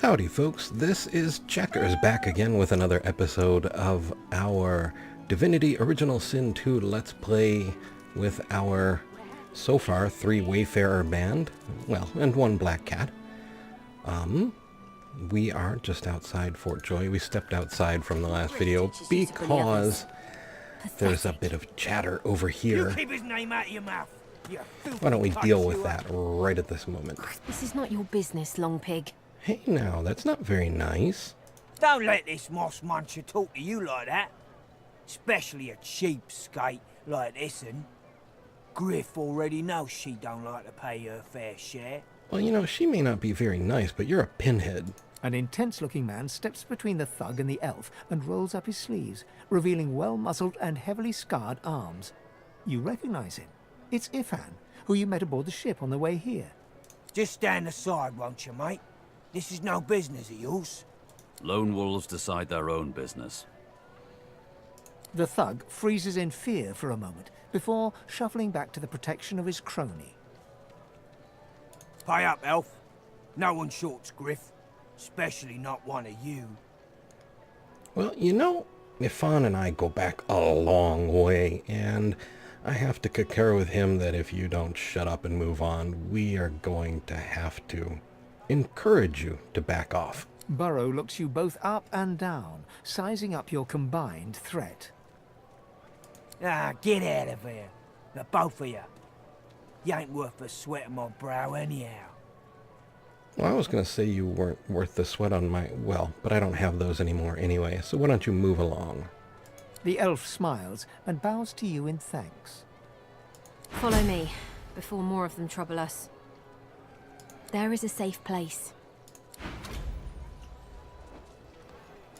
Howdy folks, this is Checkers back again with another episode of our Divinity Original Sin 2 Let's Play with our, so far, 3 Wayfarer band, well, and 1 Black Cat. We are just outside Fort Joy. We stepped outside from the last video because there's a bit of chatter over here. Keep his name out of your mouth. Why don't we deal with that right at this moment? This is not your business, Long Pig. Hey now, that's not very nice. Don't let this moss muncher talk to you like that. Especially a cheapskate like this one. Griff already knows she don't like to pay her fair share. Well, you know, she may not be very nice, but you're a pinhead. An intense-looking man steps between the thug and the elf and rolls up his sleeves, revealing well-muscled and heavily scarred arms. You recognize him. It's Ifan, who you met aboard the ship on the way here. Just stand aside, won't you, mate? This is no business of yours. Lone wolves decide their own business. The thug freezes in fear for a moment before shuffling back to the protection of his crony. Pay up, elf. No one shorts Griff. Especially not one of you. Well, you know, Ifan and I go back a long way, and I have to concur with him that if you don't shut up and move on, we are going to have to encourage you to back off. Burrow looks you both up and down, sizing up your combined threat. Ah, get out of here. The both of you. You ain't worth the sweat on my brow anyhow. Well, I was going to say you weren't worth the sweat on my... well, but I don't have those anymore anyway, so why don't you move along? The elf smiles and bows to you in thanks. Follow me, before more of them trouble us. There is a safe place.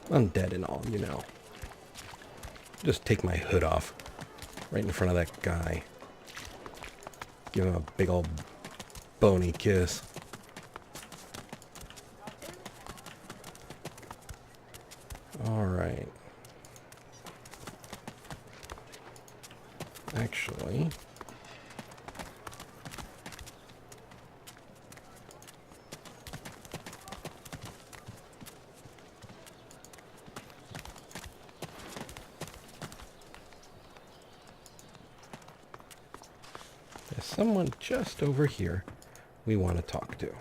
Undead and all, you know. Just take my hood off. Right in front of that guy. Give him a big old bony kiss. Alright. Actually... there's someone just over here we want to talk to.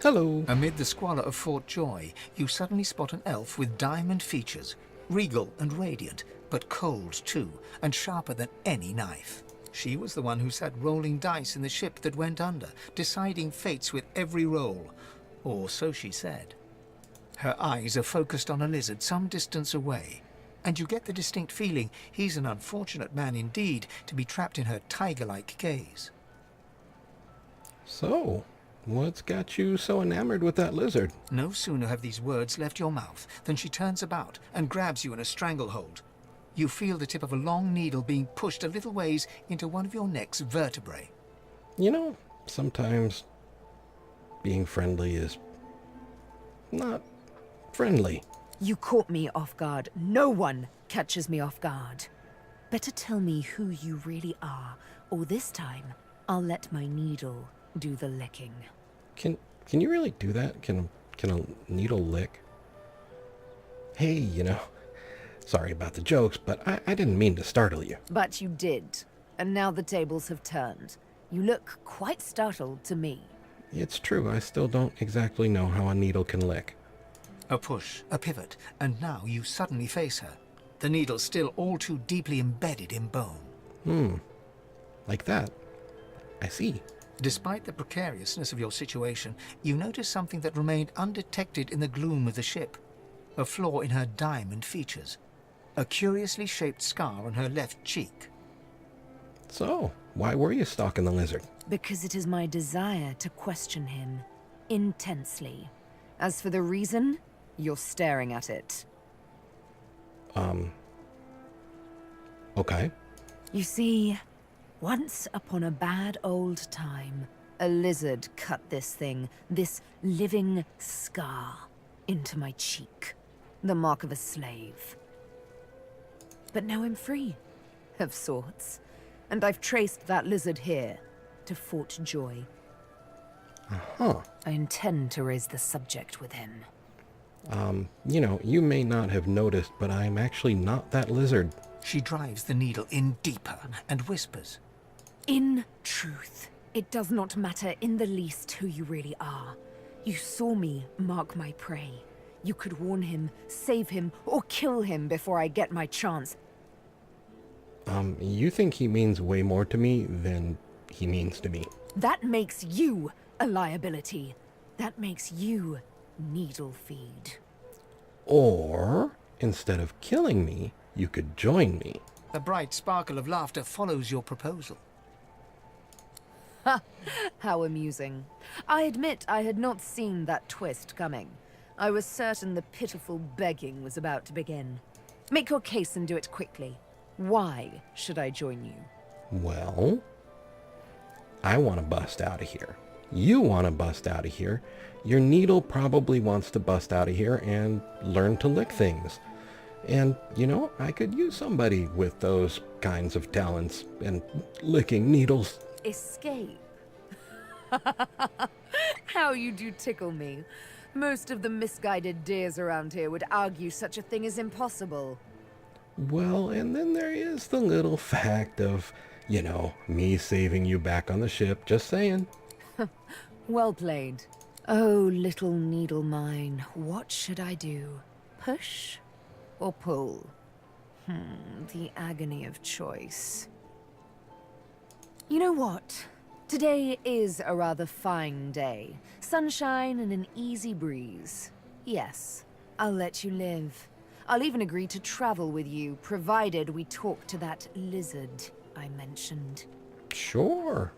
Hello. Amid the squalor of Fort Joy, you suddenly spot an elf with diamond features, regal and radiant, but cold too, and sharper than any knife. She was the one who sat rolling dice in the ship that went under, deciding fates with every roll, or so she said. Her eyes are focused on a lizard some distance away, and you get the distinct feeling he's an unfortunate man indeed to be trapped in her tiger-like gaze. So, what's got you so enamored with that lizard? No sooner have these words left your mouth than she turns about and grabs you in a stranglehold. You feel the tip of a long needle being pushed a little ways into one of your neck's vertebrae. You know, sometimes being friendly is not friendly. You caught me off guard. No one catches me off guard. Better tell me who you really are, or this time I'll let my needle do the licking. Can you really do that? Can a needle lick? Hey, you know, sorry about the jokes, but I didn't mean to startle you. But you did, and now the tables have turned. You look quite startled to me. It's true, I still don't exactly know how a needle can lick. A push, a pivot, and now you suddenly face her. The needle still all too deeply embedded in bone. Like that. I see. Despite the precariousness of your situation, you notice something that remained undetected in the gloom of the ship. A flaw in her diamond features. A curiously shaped scar on her left cheek. So, why were you stalking the lizard? Because it is my desire to question him intensely. As for the reason, you're staring at it. Okay. You see, once upon a bad old time, a lizard cut this thing, this living scar, into my cheek. The mark of a slave. But now I'm free, of sorts. And I've traced that lizard here, to Fort Joy. Uh-huh. I intend to raise the subject with him. You know, you may not have noticed, but I'm actually not that lizard. She drives the needle in deeper and whispers. In truth, it does not matter in the least who you really are. You saw me mark my prey. You could warn him, save him, or kill him before I get my chance. You think he means way more to me than he means to me. That makes you a liability. That makes you needle feed. Or, instead of killing me, you could join me. A bright sparkle of laughter follows your proposal. Ha! How amusing. I admit I had not seen that twist coming. I was certain the pitiful begging was about to begin. Make your case and do it quickly. Why should I join you? Well, I want to bust out of here. You want to bust out of here. Your needle probably wants to bust out of here and learn to lick things. And, you know, I could use somebody with those kinds of talents and licking needles. Escape? How you do tickle me. Most of the misguided deers around here would argue such a thing is impossible. Well, and then there is the little fact of, you know, me saving you back on the ship. Just saying. Well played. Oh, little needle mine, what should I do? Push or pull? The agony of choice. You know what? Today is a rather fine day. Sunshine and an easy breeze. Yes, I'll let you live. I'll even agree to travel with you, provided we talk to that lizard I mentioned. Sure.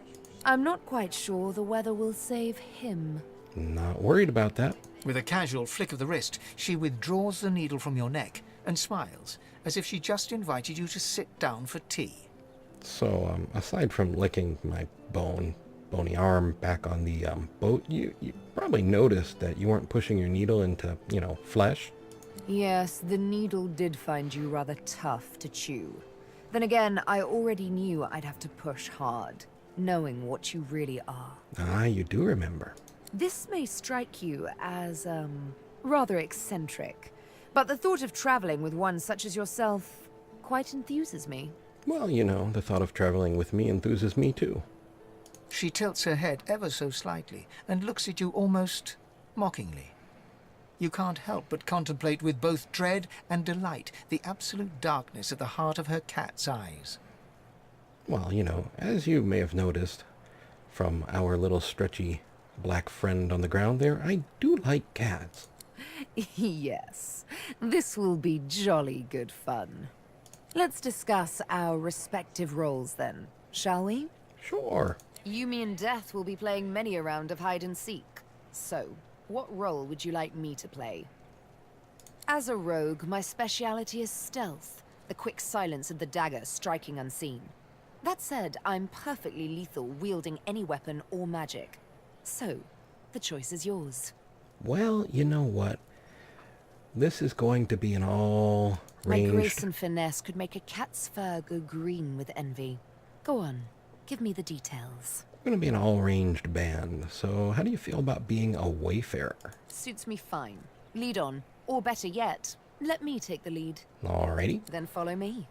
I'm not quite sure the weather will save him. Not worried about that. With a casual flick of the wrist, she withdraws the needle from your neck and smiles, as if she just invited you to sit down for tea. So, aside from licking my bony arm back on the boat, you probably noticed that you weren't pushing your needle into, you know, flesh. Yes, the needle did find you rather tough to chew. Then again, I already knew I'd have to push hard, knowing what you really are. Ah, you do remember. This may strike you as, rather eccentric, but the thought of traveling with one such as yourself quite enthuses me. Well, you know, the thought of traveling with me enthuses me too. She tilts her head ever so slightly and looks at you almost mockingly. You can't help but contemplate with both dread and delight the absolute darkness at the heart of her cat's eyes. Well, you know, as you may have noticed from our little stretchy black friend on the ground there, I do like cats. Yes, this will be jolly good fun. Let's discuss our respective roles then, shall we? Sure. You, me, and Death will be playing many a round of hide and seek. So, what role would you like me to play? As a rogue, my speciality is stealth, the quick silence of the dagger striking unseen. That said, I'm perfectly lethal, wielding any weapon or magic. So, the choice is yours. Well, you know what? This is going to be an all-ranged... My grace and finesse could make a cat's fur go green with envy. Go on, give me the details. We're going to be an all-ranged band, so how do you feel about being a wayfarer? Suits me fine. Lead on, or better yet, let me take the lead. Alrighty. Then follow me.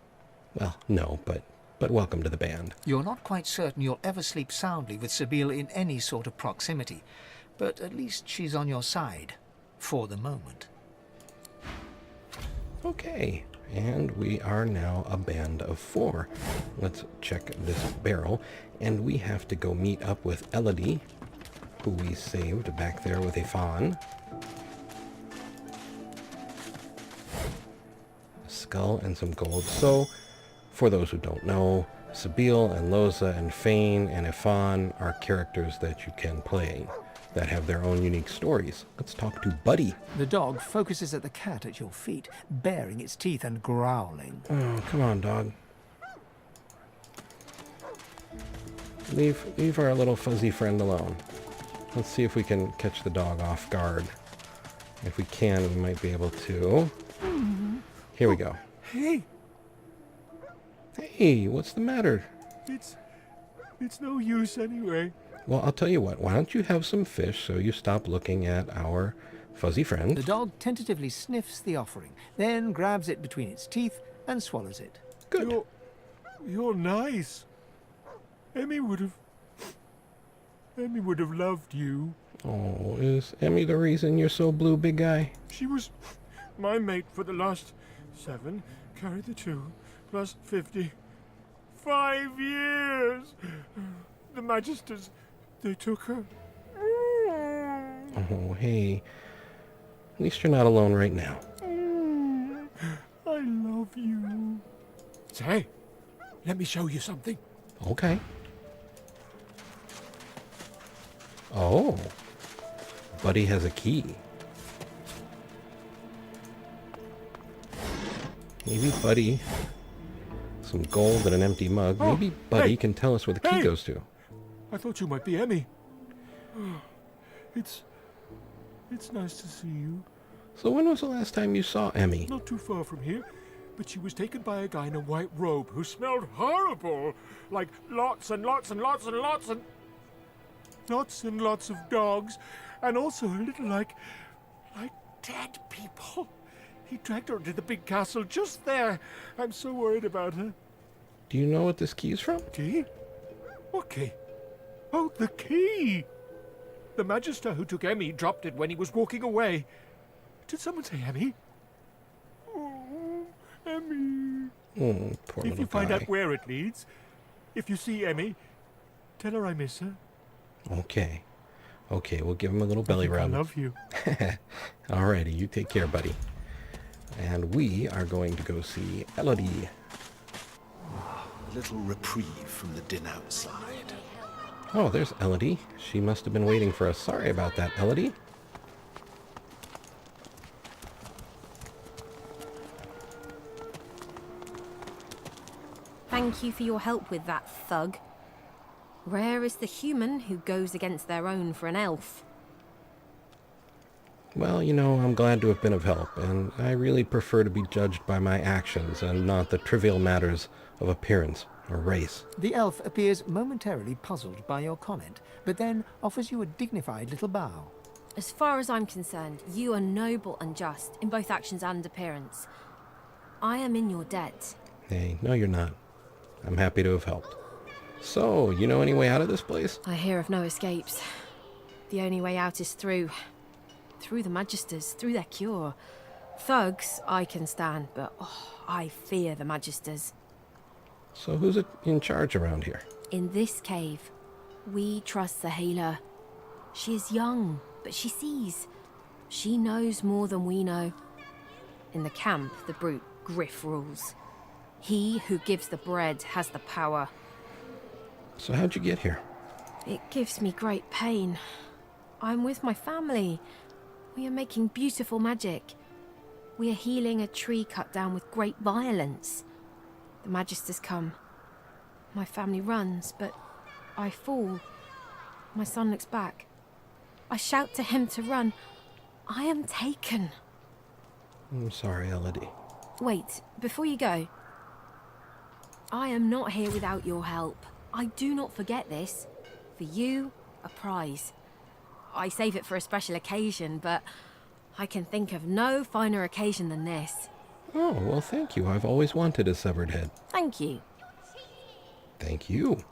Well, no, but welcome to the band. You're not quite certain you'll ever sleep soundly with Sabine in any sort of proximity, but at least she's on your side, for the moment. Okay, and we are now a band of 4. Let's check this barrel, and we have to go meet up with Elodie, who we saved back there with a fawn. A skull and some gold. So, for those who don't know, Sabine and Loza and Fane and Ifan are characters that you can play that have their own unique stories. Let's talk to Buddy. The dog focuses at the cat at your feet, baring its teeth and growling. Oh, come on, dog. Leave our little fuzzy friend alone. Let's see if we can catch the dog off guard. If we can, we might be able to. Here we go. Hey, Hey, what's the matter? it's no use anyway. Well, I'll tell you what. Why don't you have some fish so you stop looking at our fuzzy friend? The dog tentatively sniffs the offering, then grabs it between its teeth and swallows it. Good. You're nice. Emmy would have loved you. Oh, is Emmy the reason you're so blue, big guy? She was my mate for the last 7, carry the 2, plus 50. 5 years! The Magisters, they took her. Oh, hey. At least you're not alone right now. I love you. Say, let me show you something. Okay. Oh. Buddy has a key. Maybe Buddy... Some gold and an empty mug. Maybe Buddy can tell us where the key goes to. I thought you might be Emmy. It's nice to see you. So when was the last time you saw Emmy? Not too far from here, but she was taken by a guy in a white robe who smelled horrible. Like lots and lots and lots and lots and... Lots and lots of dogs. And also a little like dead people. He dragged her into the big castle just there. I'm so worried about her. Do you know what this key's from? Key? What key? Oh, the key! The Magister who took Emmy dropped it when he was walking away. Did someone say Emmy? Oh, Emmy. Oh, poor If little you find guy. out where it leads, if you see Emmy, tell her I miss her. Okay. Okay, we'll give him a little belly rub. I love you. Alrighty, you take care, buddy. And we are going to go see Elodie. A little reprieve from the din outside. Oh, there's Elodie. She must have been waiting for us. Sorry about that, Elodie. Thank you for your help with that, thug. Rare is the human who goes against their own for an elf. Well, you know, I'm glad to have been of help, and I really prefer to be judged by my actions and not the trivial matters of appearance or race. The elf appears momentarily puzzled by your comment, but then offers you a dignified little bow. As far as I'm concerned, you are noble and just in both actions and appearance. I am in your debt. Hey, no you're not. I'm happy to have helped. So, you know any way out of this place? I hear of no escapes. The only way out is through the Magisters, through their cure. Thugs I can stand, but I fear the Magisters. So who's in charge around here? In this cave, we trust the healer. She is young, but she sees. She knows more than we know. In the camp, the brute Griff rules. He who gives the bread has the power. So how'd you get here? It gives me great pain. I'm with my family. We are making beautiful magic. We are healing a tree cut down with great violence. The Magisters come. My family runs, but I fall. My son looks back. I shout to him to run. I am taken. I'm sorry, Elodie. Wait, before you go. I am not here without your help. I do not forget this. For you, a prize. I save it for a special occasion, but I can think of no finer occasion than this. Oh, well, thank you. I've always wanted a severed head. Thank you. Thank you.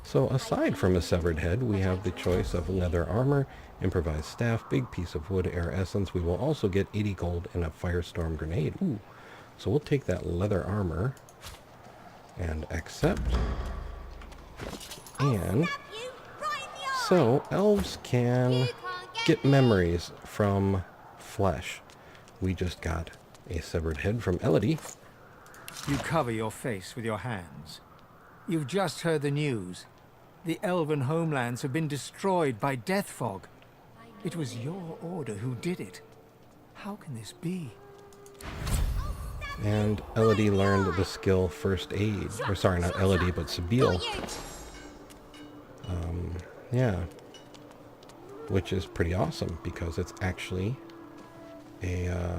So aside from a severed head, we have the choice of leather armor, improvised staff, big piece of wood, air essence. We will also get 80 gold and a firestorm grenade. Ooh. So we'll take that leather armor and accept. And so elves can get memories from flesh. We just got a severed head from Elodie. You cover your face with your hands. You've just heard the news. The elven homelands have been destroyed by death fog. It was your order who did it. How can this be? And Elodie learned the skill first aid. Or sorry, not Elodie, but Sabine. Yeah. Which is pretty awesome because it's actually a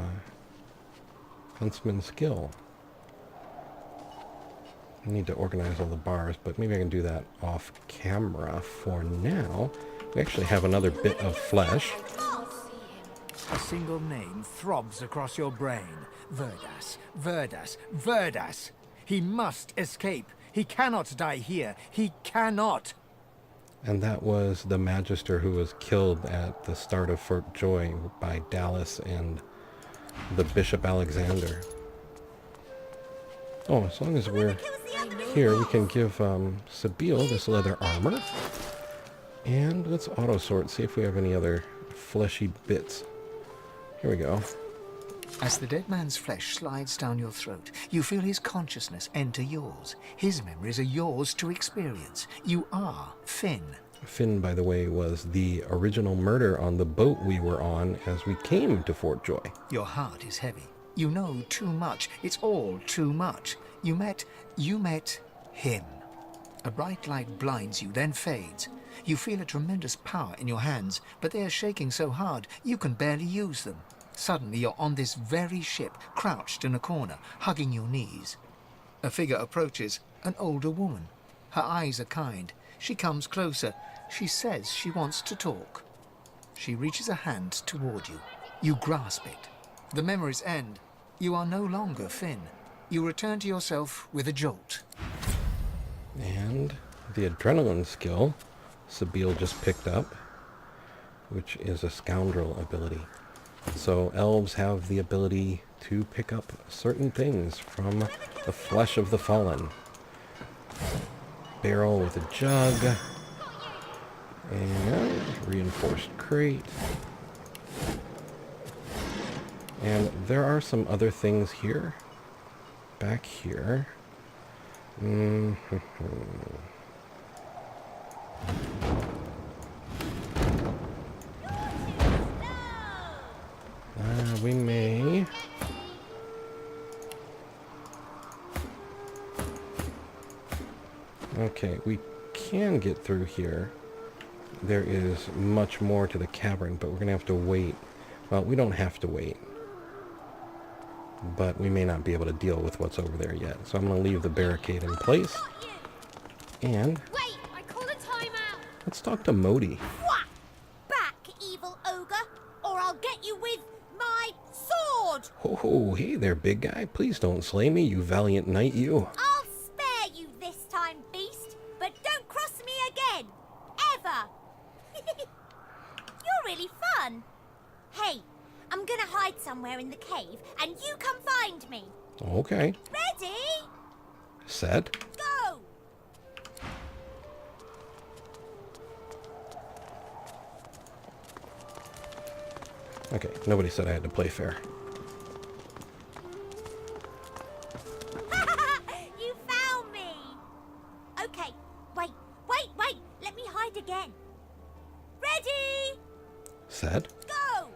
huntsman skill. I need to organize all the bars, but maybe I can do that off camera. For now, we actually have another bit of flesh. A single name throbs across your brain. Verdas, Verdas, Verdas. He must escape. He cannot die here. He cannot. And that was the Magister who was killed at the start of Fort Joy by Dallas and the Bishop Alexander. Oh, as long as we're here, we can give Sabine this leather armor. And let's auto-sort, see if we have any other fleshy bits. Here we go. As the dead man's flesh slides down your throat, you feel his consciousness enter yours. His memories are yours to experience. You are Finn. Finn, by the way, was the original murder on the boat we were on as we came to Fort Joy. Your heart is heavy. You know too much. It's all too much. You met him. A bright light blinds you, then fades. You feel a tremendous power in your hands, but they are shaking so hard you can barely use them. Suddenly you're on this very ship, crouched in a corner, hugging your knees. A figure approaches, an older woman. Her eyes are kind. She comes closer. She says she wants to talk. She reaches a hand toward you. You grasp it. The memories end. You are no longer Finn. You return to yourself with a jolt. And the adrenaline skill Sabine just picked up, which is a scoundrel ability. So elves have the ability to pick up certain things from the flesh of the fallen. Barrel with a jug. And reinforced crate. And there are some other things here. Back here. We may... Okay, we can get through here. There is much more to the cavern, but we're going to have to wait. Well, we don't have to wait. But we may not be able to deal with what's over there yet. So I'm going to leave the barricade in place. And... Wait, I called a timeout. let's talk to Modi. Whack! Back, evil ogre, or I'll get you with my sword! Oh, hey there, big guy. Please don't slay me, you valiant knight, you. I'll spare you this time, beast, but don't cross me again. Ever! You're really fun. Hey, I'm gonna hide somewhere in the cave, and you come find me. Okay. Ready? Set. Go! Okay, nobody said I had to play fair. You found me! Okay, wait. Let me hide again. Ready? Set. Go!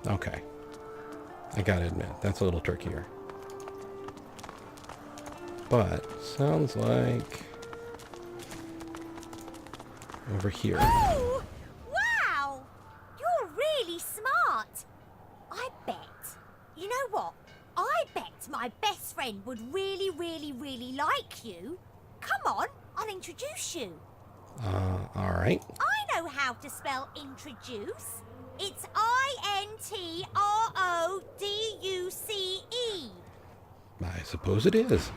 Okay. I gotta admit, that's a little trickier. But, sounds like... over here. Ooh! Wow! You're really smart. I bet. You know what? I bet my best friend would really, really, really like you. Come on, I'll introduce you. Alright. I know how to spell introduce. It's INTRODUCE. I suppose it is.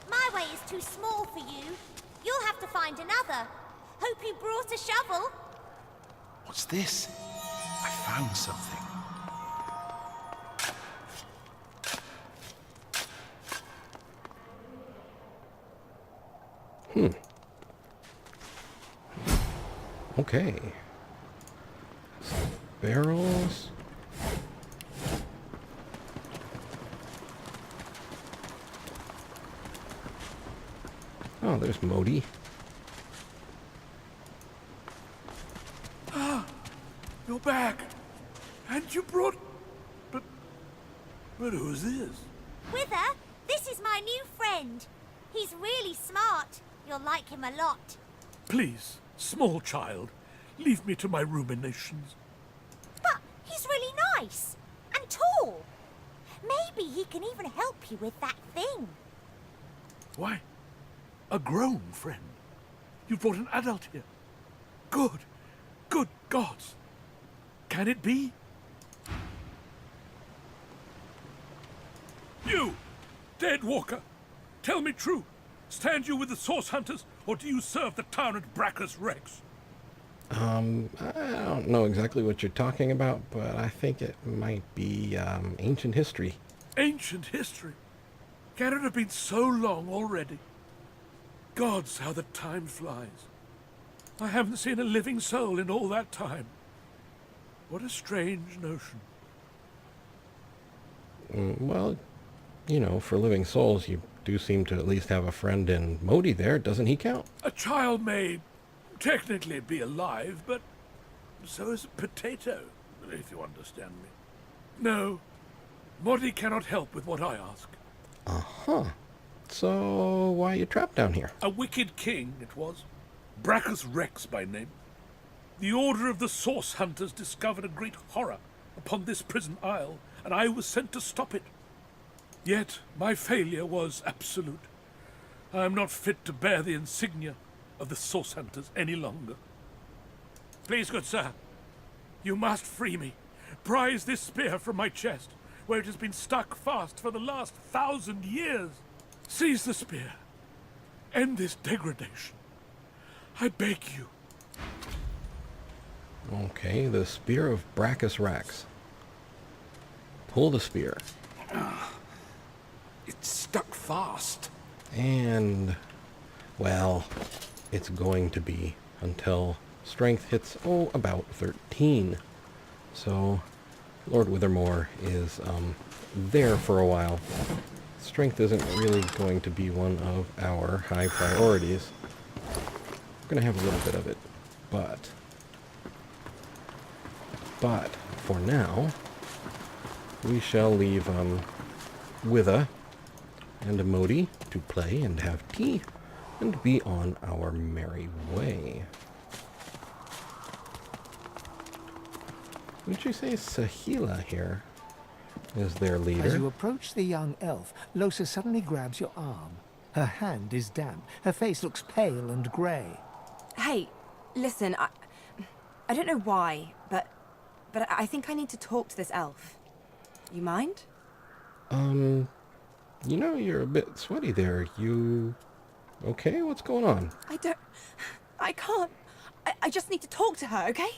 My way is too small for you. You'll have to find another. Hope you brought a shovel. What's this? I found something. Okay. Barrels. Oh, there's Modi. You're back. And you brought... But who's this? Wither, this is my new friend. He's really smart. You'll like him a lot. Please, small child, Leave me to my ruminations. But he's really nice and tall. Maybe he can even help you with that thing. Why? A grown friend? You brought an adult here? Good. Good gods. Can it be? You, dead walker, tell me true. Stand you with the source hunters, or do you serve the town at Brackus Rex? I don't know exactly what you're talking about, but I think it might be ancient history. Ancient history? Can it have been so long already? Gods, how the time flies. I haven't seen a living soul in all that time. What a strange notion. Well, you know, for living souls, you do seem to at least have a friend in Modi there. Doesn't he count? A child may technically be alive, but so is a potato, if you understand me. No, Modi cannot help with what I ask. Uh-huh. So, why are you trapped down here? A wicked king, it was. Brackus Rex by name. The Order of the Source Hunters discovered a great horror upon this prison isle, and I was sent to stop it. Yet my failure was absolute. I am not fit to bear the insignia of the Source Hunters any longer. Please, good sir, you must free me. Prise this spear from my chest, where it has been stuck fast for the last 1,000 years. Seize the spear. End this degradation. I beg you. Okay, the Spear of Brackus Rex. Pull the spear. It's stuck fast. And, well, it's going to be until strength hits, about 13. So, Lord Withermore is there for a while. Strength isn't really going to be one of our high priorities. We're going to have a little bit of it, but for now, we shall leave Wither and Modi to play and have tea and be on our merry way. Would you say Sahila here is their leader? As you approach the young elf, Losa suddenly grabs your arm. Her hand is damp. Her face looks pale and grey. Hey, listen, I don't know why, but I think I need to talk to this elf. You mind? You know, you're a bit sweaty there. You okay? What's going on? I can't. I just need to talk to her, okay?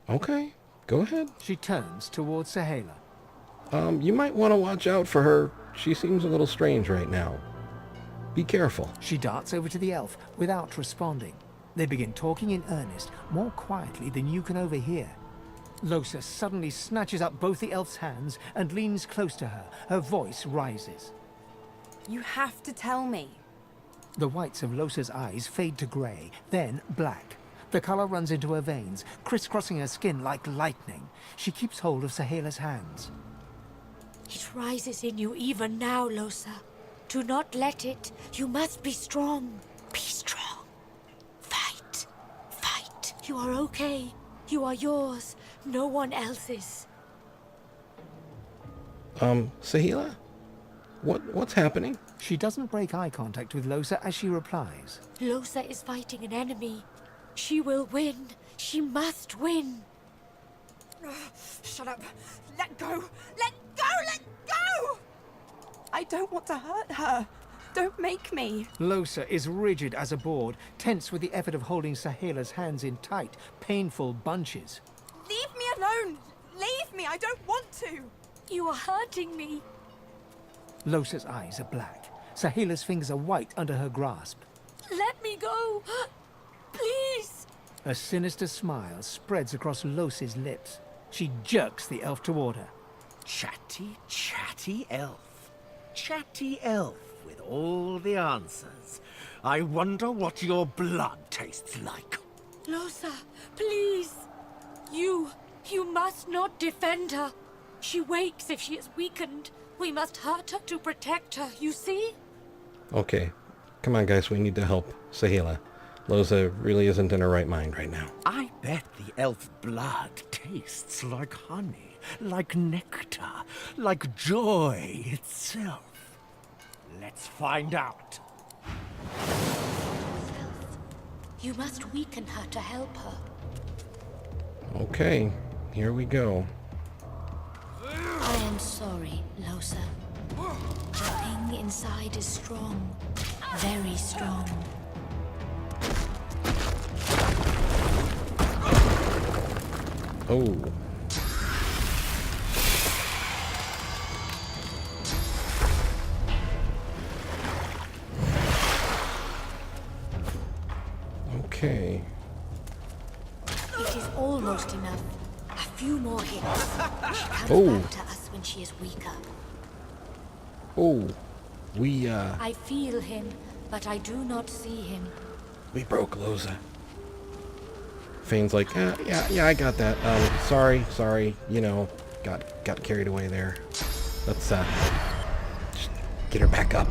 Okay, go ahead. She turns towards Sahela. You might want to watch out for her. She seems a little strange right now. Be careful. She darts over to the elf without responding. They begin talking in earnest, more quietly than you can overhear. Losa suddenly snatches up both the elf's hands and leans close to her. Her voice rises. You have to tell me. The whites of Losa's eyes fade to grey, then black. The color runs into her veins, crisscrossing her skin like lightning. She keeps hold of Sahela's hands. It rises in you even now, Losa. Do not let it. You must be strong. Be strong. Fight. Fight. You are okay. You are yours. No one else's. Sahila? What's happening? She doesn't break eye contact with Losa as she replies. Losa is fighting an enemy. She will win. She must win. Shut up. Let go. Let go. Let go. I don't want to hurt her. Don't make me. Losa is rigid as a board, tense with the effort of holding Sahela's hands in tight, painful bunches. Leave me alone. Leave me. I don't want to. You are hurting me. Losa's eyes are black. Sahela's fingers are white under her grasp. Let me go. Please. A sinister smile spreads across Losa's lips. She jerks the elf toward her. Chatty, chatty elf. Chatty elf with all the answers. I wonder what your blood tastes like. Losa, please. You must not defend her. She wakes if she is weakened. We must hurt her to protect her, you see? Okay. Come on, guys. We need to help Sahila. Loza really isn't in her right mind right now. I bet the elf blood tastes like honey, like nectar, like joy itself. Let's find out. You must weaken her to help her. Okay, here we go. I am sorry, Losa. The thing inside is strong. Very strong. Oh. Okay. It is almost enough. A few more hits. She comes Oh. back to us when she is weaker. Oh. I feel him, but I do not see him. We broke Loza. Fane's like, yeah, I got that. Sorry, you know, got carried away there. Let's, just get her back up.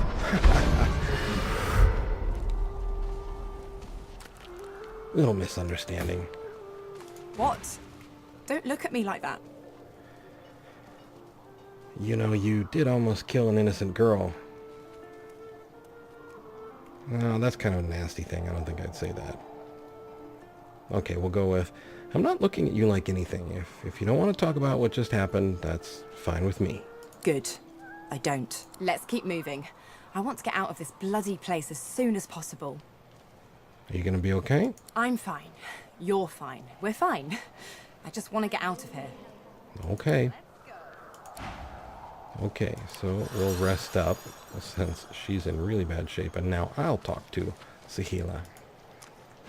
Little misunderstanding. What? Don't look at me like that. You know, you did almost kill an innocent girl. No, that's kind of a nasty thing. I don't think I'd say that. Okay, we'll go with, I'm not looking at you like anything. If you don't want to talk about what just happened, that's fine with me. Good. I don't. Let's keep moving. I want to get out of this bloody place as soon as possible. Are you going to be okay? I'm fine. You're fine. We're fine. I just want to get out of here. Okay. Okay, so we'll rest up since she's in really bad shape, and now I'll talk to Saheela.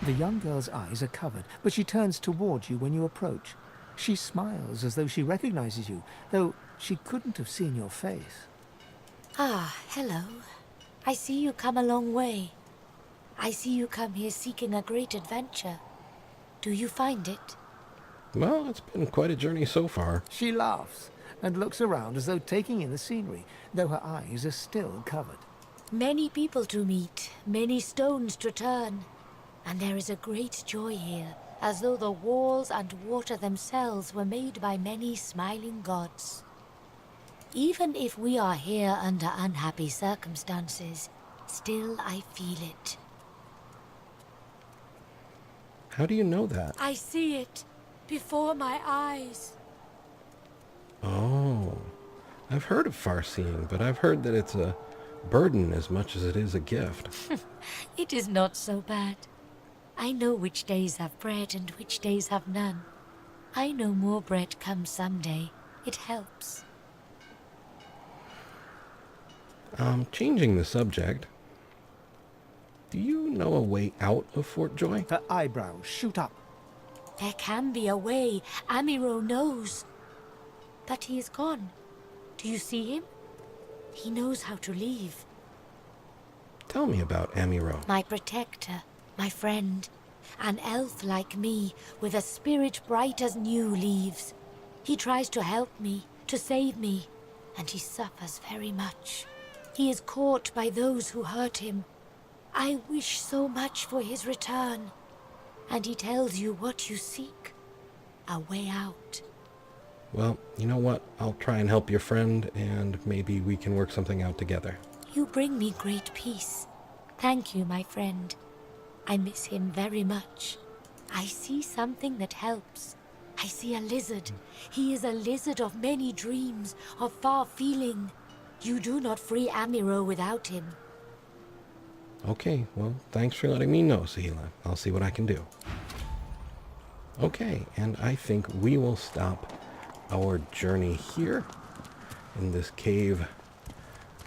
The young girl's eyes are covered, but she turns towards you when you approach. She smiles as though she recognizes you, though she couldn't have seen your face. Ah, hello. I see you come a long way. I see you come here seeking a great adventure. Do you find it? Well, it's been quite a journey so far. She laughs and looks around as though taking in the scenery, though her eyes are still covered. Many people to meet, many stones to turn. And there is a great joy here, as though the walls and water themselves were made by many smiling gods. Even if we are here under unhappy circumstances, still I feel it. How do you know that? I see it before my eyes. Oh, I've heard of far-seeing, but I've heard that it's a burden as much as it is a gift. It is not so bad. I know which days have bread and which days have none. I know more bread comes someday. It helps. Changing the subject. Do you know a way out of Fort Joy? Her eyebrows shoot up. There can be a way. Amiro knows. But he is gone. Do you see him? He knows how to leave. Tell me about Amiro. My protector, my friend. An elf like me, with a spirit bright as new leaves. He tries to help me, to save me, and he suffers very much. He is caught by those who hurt him. I wish so much for his return. And he tells you what you seek. A way out. Well, you know what? I'll try and help your friend, and maybe we can work something out together. You bring me great peace. Thank you, my friend. I miss him very much. I see something that helps. I see a lizard. He is a lizard of many dreams, of far feeling. You do not free Amiro without him. Okay, well, thanks for letting me know, Saheela. I'll see what I can do. Okay, and I think we will stop our journey here in this cave,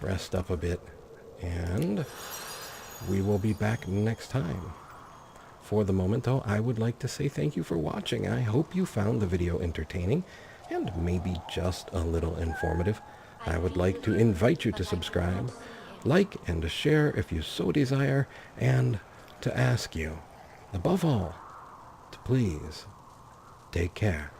rest up a bit, and we will be back next time. For the moment, though, I would like to say thank you for watching. I hope you found the video entertaining and maybe just a little informative. I would like to invite you to subscribe, like, and to share if you so desire, and to ask you, above all, to please take care.